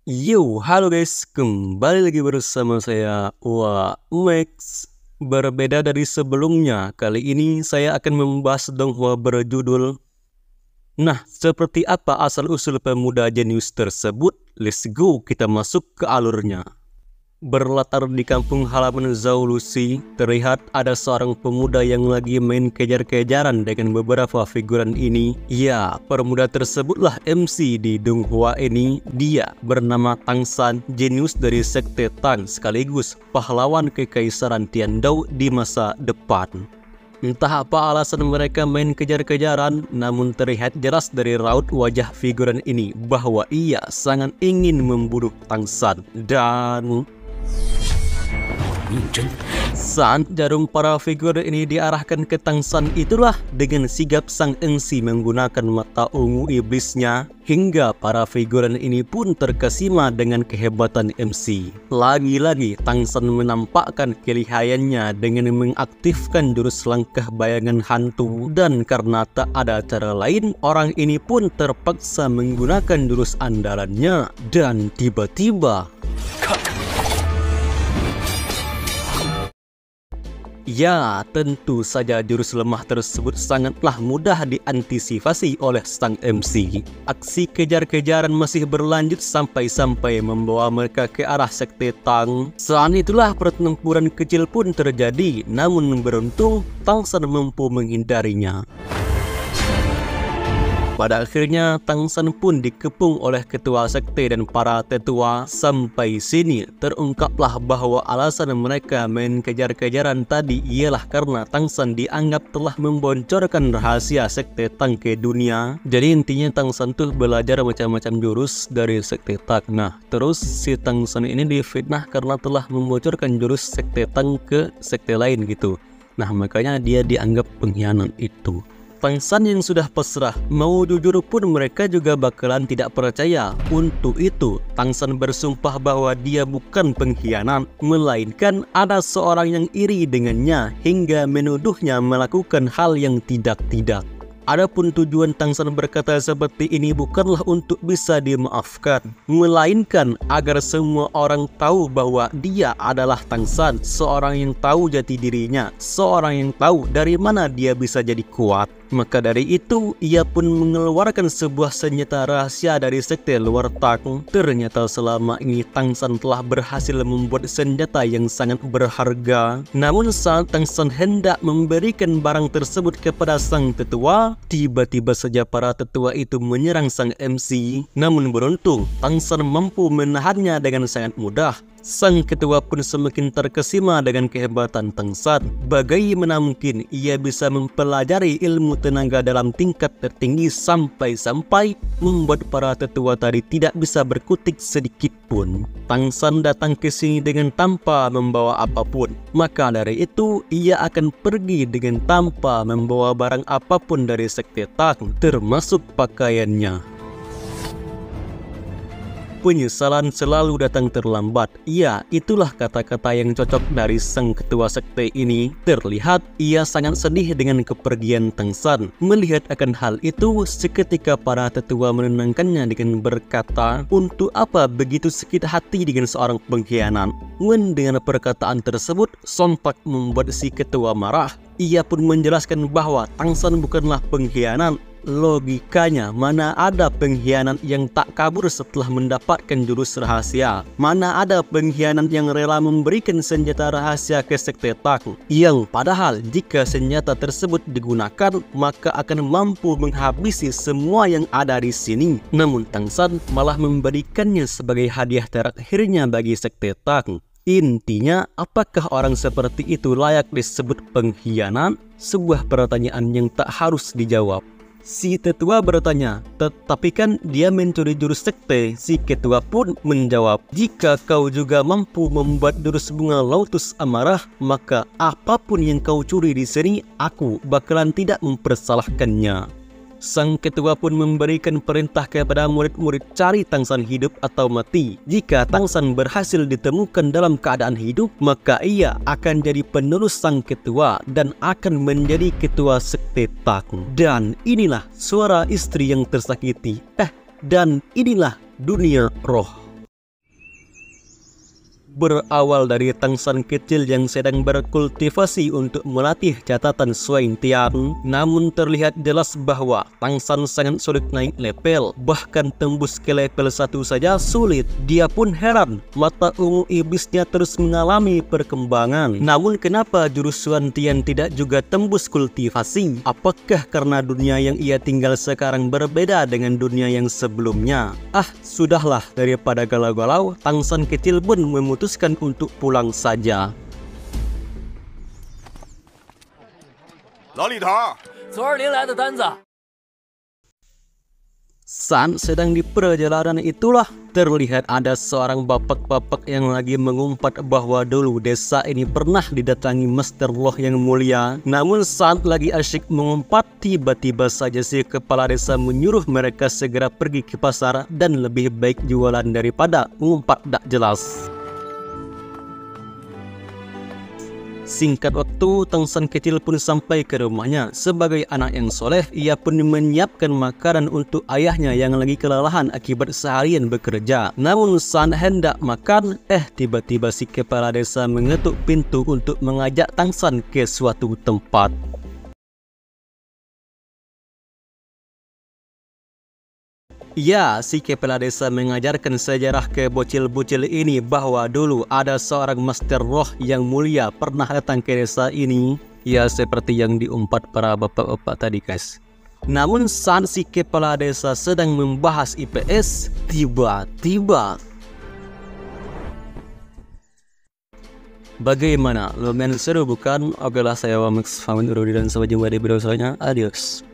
Halo guys, kembali lagi bersama saya Max. Berbeda dari sebelumnya, kali ini saya akan membahas donghua berjudul seperti apa asal-usul pemuda jenius tersebut? Let's go, kita masuk ke alurnya. Berlatar di kampung halaman Zhao Lusi, terlihat ada seorang pemuda yang lagi main kejar-kejaran dengan beberapa figuran ini. Ya, pemuda tersebutlah MC di donghua ini. Dia bernama Tang San, jenius dari sekte Tang sekaligus pahlawan kekaisaran Tiandou di masa depan. Entah apa alasan mereka main kejar-kejaran, namun terlihat jelas dari raut wajah figuran ini bahwa ia sangat ingin membunuh Tang San. Dan saat jarum para figur ini diarahkan ke Tang San, itulah dengan sigap sang MC menggunakan mata ungu iblisnya, hingga para figuran ini pun terkesima dengan kehebatan MC. Lagi-lagi Tang San menampakkan kelihayannya dengan mengaktifkan jurus langkah bayangan hantu, dan karena tak ada cara lain, orang ini pun terpaksa menggunakan jurus andalannya. Dan tiba-tiba ya, tentu saja jurus lemah tersebut sangatlah mudah diantisipasi oleh sang MC. Aksi kejar-kejaran masih berlanjut sampai membawa mereka ke arah sekte Tang. Saat itulah pertempuran kecil pun terjadi, namun beruntung Tang San mampu menghindarinya. Pada akhirnya Tang San pun dikepung oleh ketua sekte dan para tetua. Sampai sini terungkaplah bahwa alasan mereka main kejar-kejaran tadi ialah karena Tang San dianggap telah membocorkan rahasia sekte Tang ke dunia. Jadi intinya Tang San tuh belajar macam-macam jurus dari sekte Tang. Terus si Tang San ini difitnah karena telah membocorkan jurus sekte Tang ke sekte lain gitu. Makanya dia dianggap pengkhianat itu. Tang San yang sudah pasrah, mau jujur pun mereka juga bakalan tidak percaya. Untuk itu, Tang San bersumpah bahwa dia bukan pengkhianat, melainkan ada seorang yang iri dengannya hingga menuduhnya melakukan hal yang tidak-tidak. Adapun tujuan Tang San berkata seperti ini bukanlah untuk bisa dimaafkan, melainkan agar semua orang tahu bahwa dia adalah Tang San, seorang yang tahu jati dirinya, seorang yang tahu dari mana dia bisa jadi kuat. Maka dari itu, ia pun mengeluarkan sebuah senjata rahasia dari sekte luar Tang. Ternyata selama ini Tang San telah berhasil membuat senjata yang sangat berharga. Namun saat Tang San hendak memberikan barang tersebut kepada sang tetua, tiba-tiba saja para tetua itu menyerang sang MC. Namun beruntung, Tang San mampu menahannya dengan sangat mudah. Sang ketua pun semakin terkesima dengan kehebatan Tang San. Bagaimana mungkin ia bisa mempelajari ilmu tenaga dalam tingkat tertinggi sampai membuat para tetua tadi tidak bisa berkutik sedikit pun. Tang San datang ke sini dengan tanpa membawa apapun. Maka dari itu ia akan pergi dengan tanpa membawa barang apapun dari sekte Tang, termasuk pakaiannya. Penyesalan selalu datang terlambat. Ya, itulah kata-kata yang cocok dari sang ketua sekte ini. Terlihat ia sangat sedih dengan kepergian Tang San. Melihat akan hal itu, seketika para tetua menenangkannya dengan berkata, untuk apa begitu sakit hati dengan seorang pengkhianat? Mendengar perkataan tersebut, sontak membuat si ketua marah. Ia pun menjelaskan bahwa Tang San bukanlah pengkhianat. Logikanya, mana ada pengkhianat yang tak kabur setelah mendapatkan jurus rahasia? Mana ada pengkhianat yang rela memberikan senjata rahasia ke sekte Tang? Yang padahal jika senjata tersebut digunakan, maka akan mampu menghabisi semua yang ada di sini. Namun Tang San malah memberikannya sebagai hadiah terakhirnya bagi sekte Tang. Intinya, apakah orang seperti itu layak disebut pengkhianat? Sebuah pertanyaan yang tak harus dijawab. Si tetua bertanya, tetapi kan dia mencuri jurus sekte. Si ketua pun menjawab, jika kau juga mampu membuat jurus bunga lotus amarah, maka apapun yang kau curi di sini, aku bakalan tidak mempersalahkannya. Sang ketua pun memberikan perintah kepada murid-murid cari Tang San hidup atau mati. Jika Tang San berhasil ditemukan dalam keadaan hidup, maka ia akan jadi penerus sang ketua dan akan menjadi ketua sekte Tang. Dan inilah suara istri yang tersakiti. Dan inilah dunia roh. Berawal dari Tang San kecil yang sedang berkultivasi untuk melatih catatan Xuan Tian, namun terlihat jelas bahwa Tang San sangat sulit naik level, bahkan tembus ke level 1 saja sulit. Dia pun heran, mata ungu iblisnya terus mengalami perkembangan. Namun kenapa jurus Xuan Tian tidak juga tembus kultivasi? Apakah karena dunia yang ia tinggal sekarang berbeda dengan dunia yang sebelumnya? Sudahlah, daripada galau-galau, Tang San kecil pun memutuskan untuk pulang saja. 老李头儿， 昨儿您来的单子。 Saat sedang di perjalanan itulah terlihat ada seorang bapak-bapak yang lagi mengumpat bahwa dulu desa ini pernah didatangi Master Loh yang mulia. Namun saat lagi asyik mengumpat, tiba-tiba saja si kepala desa menyuruh mereka segera pergi ke pasar dan lebih baik jualan daripada mengumpat tak jelas. Singkat waktu, Tang San kecil pun sampai ke rumahnya. Sebagai anak yang soleh, ia pun menyiapkan makanan untuk ayahnya yang lagi kelelahan akibat seharian bekerja. Namun saat hendak makan, tiba-tiba si kepala desa mengetuk pintu untuk mengajak Tang San ke suatu tempat. Ya, si kepala desa mengajarkan sejarah ke bocil-bocil ini bahwa dulu ada seorang Master Roh yang mulia pernah datang ke desa ini. Ya, seperti yang diumpat para bapak-bapak tadi, guys. Namun saat si kepala desa sedang membahas IPS, tiba-tiba... Bagaimana? Lumayan seru bukan? Oke lah, saya Wamax pamit undur diri dan sampai jumpa di video selanjutnya. Adios.